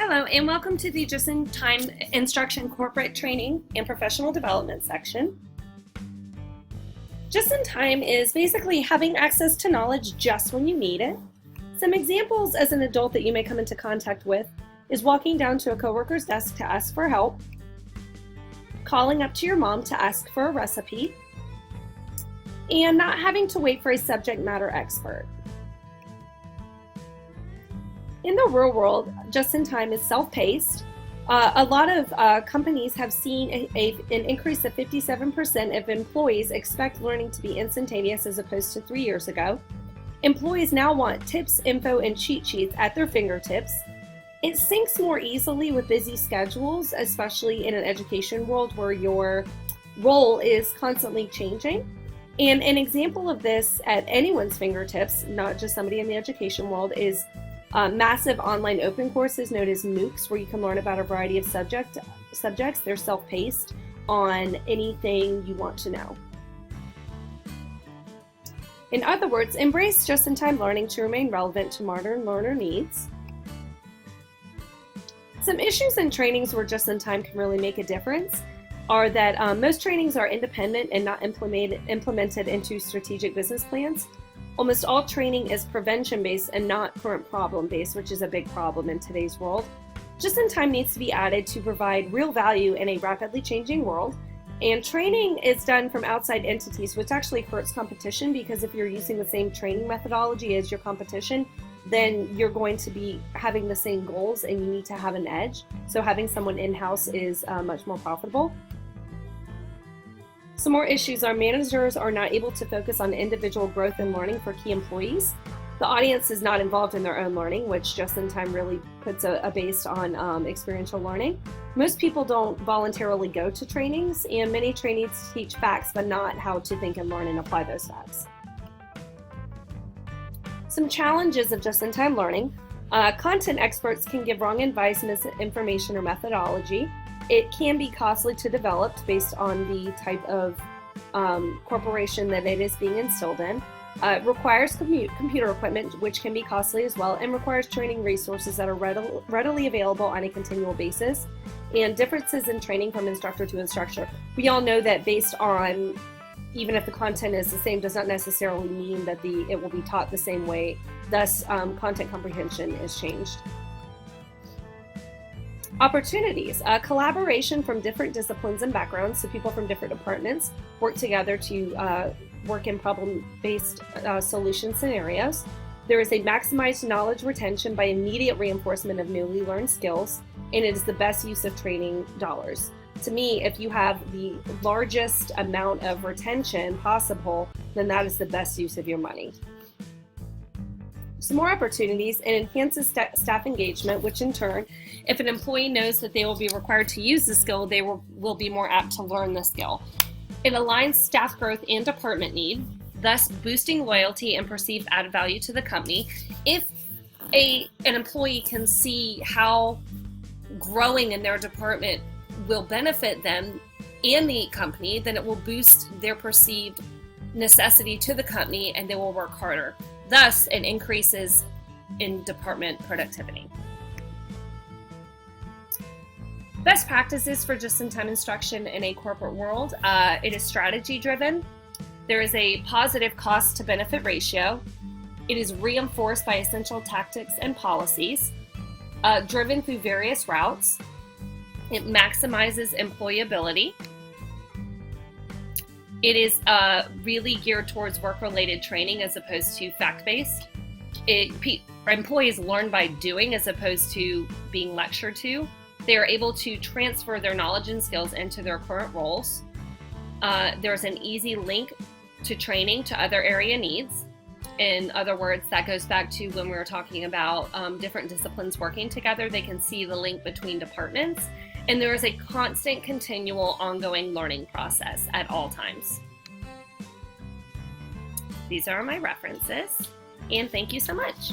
Hello and welcome to the Just-in-Time Instruction Corporate Training and Professional Development section. Just-in-time is basically having access to knowledge just when you need it. Some examples as an adult that you may come into contact with is walking down to a coworker's desk to ask for help, calling up to your mom to ask for a recipe, and not having to wait for a subject matter expert. In the real world, just-in-time is self-paced. A lot of companies have seen an increase of 57% of employees expect learning to be instantaneous as opposed to 3 years ago. Employees now want tips, info, and cheat sheets at their fingertips. It syncs more easily with busy schedules, especially in an education world where your role is constantly changing. And an example of this at anyone's fingertips, not just somebody in the education world, is massive online open courses known as MOOCs, where you can learn about a variety of subjects. They're self-paced on anything you want to know. In other words, embrace just-in-time learning to remain relevant to modern learner needs. Some issues in trainings where just-in-time can really make a difference are that most trainings are independent and not implemented into strategic business plans. Almost all training is prevention-based and not current problem-based, which is a big problem in today's world. Just-in-time needs to be added to provide real value in a rapidly changing world. And training is done from outside entities, which actually hurts competition, because if you're using the same training methodology as your competition, then you're going to be having the same goals and you need to have an edge. So having someone in-house is much more profitable. Some more issues are managers are not able to focus on individual growth and learning for key employees. The audience is not involved in their own learning, which just-in-time really puts a base on experiential learning. Most people don't voluntarily go to trainings, and many trainees teach facts, but not how to think and learn and apply those facts. Some challenges of just-in-time learning. Content experts can give wrong advice, misinformation, or methodology. It can be costly to develop based on the type of corporation that it is being instilled in. It requires computer equipment, which can be costly as well, and requires training resources that are readily available on a continual basis. And differences in training from instructor to instructor. We all know that based on, even if the content is the same, does not necessarily mean that it will be taught the same way. Thus, content comprehension is changed. Opportunities, collaboration from different disciplines and backgrounds, so people from different departments work together to work in problem-based solution scenarios. There is a maximized knowledge retention by immediate reinforcement of newly learned skills, and it is the best use of training dollars. To me, if you have the largest amount of retention possible, then that is the best use of your money. Some more opportunities, it enhances staff engagement, which in turn, if an employee knows that they will be required to use the skill, they will be more apt to learn the skill. It aligns staff growth and department need, thus boosting loyalty and perceived added value to the company. If an employee can see how growing in their department will benefit them and the company, then it will boost their perceived necessity to the company and they will work harder. Thus, it increases in department productivity. Best practices for just-in-time instruction in a corporate world. It is strategy-driven. There is a positive cost-to-benefit ratio. It is reinforced by essential tactics and policies, driven through various routes. It maximizes employability. It is really geared towards work-related training as opposed to fact-based. Employees learn by doing as opposed to being lectured to. They are able to transfer their knowledge and skills into their current roles. There's an easy link to training to other area needs. In other words, that goes back to when we were talking about different disciplines working together. They can see the link between departments. And there is a constant, continual, ongoing learning process at all times. These are my references, and thank you so much.